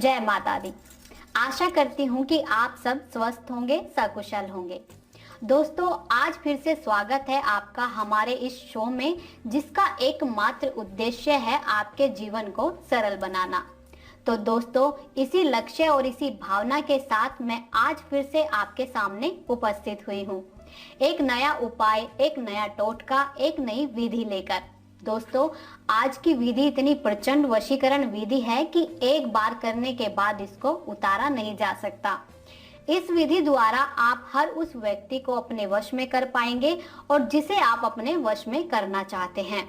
जय माता दी। आशा करती हूँ कि आप सब स्वस्थ होंगे, सकुशल होंगे। दोस्तों, आज फिर से स्वागत है आपका हमारे इस शो में, जिसका एकमात्र उद्देश्य है आपके जीवन को सरल बनाना। तो दोस्तों, इसी लक्ष्य और इसी भावना के साथ मैं आज फिर से आपके सामने उपस्थित हुई हूँ, एक नया उपाय, एक नया टोटका, एक नई विधि लेकर। दोस्तों, आज की विधि इतनी प्रचंड वशीकरण विधि है कि एक बार करने के बाद इसको उतारा नहीं जा सकता। इस विधि द्वारा आप हर उस व्यक्ति को अपने वश में कर पाएंगे और जिसे आप अपने वश में करना चाहते हैं।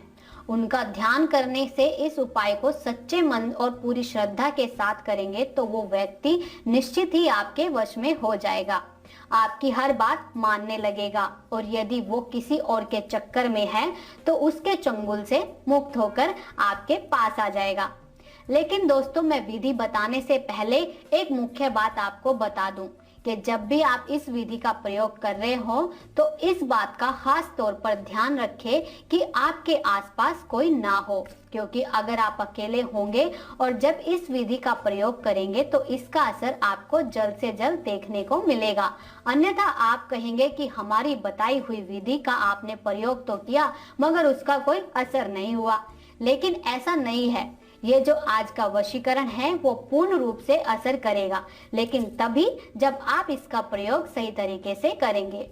उनका ध्यान करने से इस उपाय को सच्चे मन और पूरी श्रद्धा के साथ करेंगे तो वो व्यक्ति निश्चित ही आपके वश में हो जाएगा, आपकी हर बात मानने लगेगा और यदि वो किसी और के चक्कर में है तो उसके चंगुल से मुक्त होकर आपके पास आ जाएगा। लेकिन दोस्तों, मैं विधि बताने से पहले एक मुख्य बात आपको बता दूं कि जब भी आप इस विधि का प्रयोग कर रहे हो तो इस बात का खास तौर पर ध्यान रखें कि आपके आसपास कोई ना हो, क्योंकि अगर आप अकेले होंगे और जब इस विधि का प्रयोग करेंगे तो इसका असर आपको जल्द से जल्द देखने को मिलेगा। अन्यथा आप कहेंगे कि हमारी बताई हुई विधि का आपने प्रयोग तो किया मगर उसका कोई असर नहीं हुआ। लेकिन ऐसा नहीं है। ये जो आज का वशीकरण है वो पूर्ण रूप से असर करेगा, लेकिन तभी जब आप इसका प्रयोग सही तरीके से करेंगे।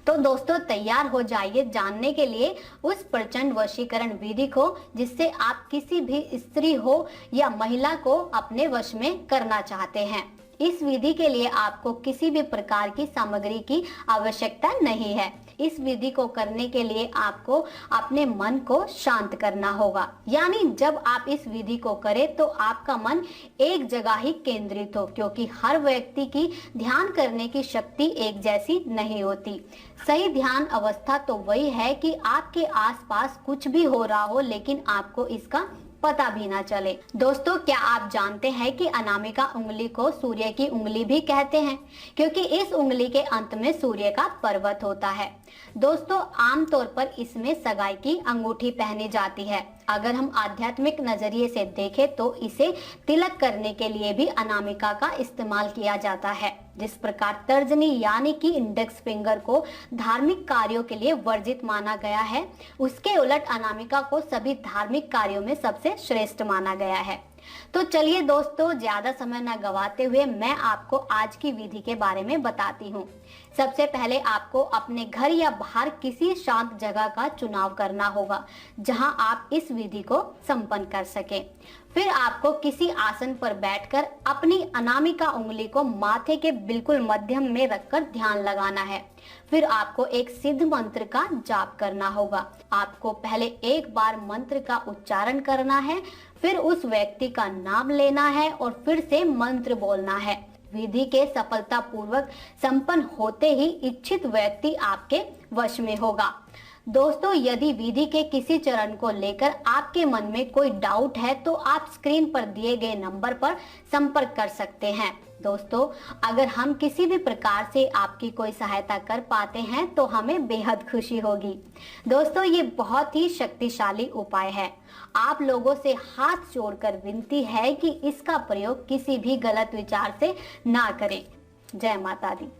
तो दोस्तों, तैयार हो जाइए जानने के लिए उस प्रचंड वशीकरण विधि को, जिससे आप किसी भी स्त्री हो या महिला को अपने वश में करना चाहते हैं। इस विधि के लिए आपको किसी भी प्रकार की सामग्री की आवश्यकता नहीं है। इस विधि को करने के लिए आपको अपने मन को शांत करना होगा, यानी जब आप इस विधि को करें तो आपका मन एक जगह ही केंद्रित हो, क्योंकि हर व्यक्ति की ध्यान करने की शक्ति एक जैसी नहीं होती। सही ध्यान अवस्था तो वही है कि आपके आसपास कुछ भी हो रहा हो लेकिन आपको इसका पता भी ना चले। दोस्तों, क्या आप जानते हैं कि अनामिका उंगली को सूर्य की उंगली भी कहते हैं, क्योंकि इस उंगली के अंत में सूर्य का पर्वत होता है। दोस्तों, आमतौर पर इसमें सगाई की अंगूठी पहनी जाती है। अगर हम आध्यात्मिक नजरिए से देखें तो इसे तिलक करने के लिए भी अनामिका का इस्तेमाल किया जाता है। जिस प्रकार तर्जनी यानी कि इंडेक्स फिंगर को धार्मिक कार्यों के लिए वर्जित माना गया है, उसके उलट अनामिका को सभी धार्मिक कार्यों में सबसे श्रेष्ठ माना गया है। तो चलिए दोस्तों, ज्यादा समय न गवाते हुए मैं आपको आज की विधि के बारे में बताती हूँ। सबसे पहले आपको अपने घर या बाहर किसी शांत जगह का चुनाव करना होगा जहां आप इस विधि को संपन्न कर सकें। फिर आपको किसी आसन पर बैठकर अपनी अनामिका उंगली को माथे के बिल्कुल मध्यम में रखकर ध्यान लगाना है। फिर आपको एक सिद्ध मंत्र का जाप करना होगा। आपको पहले एक बार मंत्र का उच्चारण करना है, फिर उस व्यक्ति का नाम लेना है और फिर से मंत्र बोलना है। विधि के सफलतापूर्वक संपन्न होते ही इच्छित व्यक्ति आपके वश में होगा। दोस्तों, यदि विधि के किसी चरण को लेकर आपके मन में कोई डाउट है तो आप स्क्रीन पर दिए गए नंबर पर संपर्क कर सकते हैं। दोस्तों, अगर हम किसी भी प्रकार से आपकी कोई सहायता कर पाते हैं तो हमें बेहद खुशी होगी। दोस्तों, ये बहुत ही शक्तिशाली उपाय है। आप लोगों से हाथ जोड़कर विनती है कि इसका प्रयोग किसी भी गलत विचार से ना करें। जय माता दी।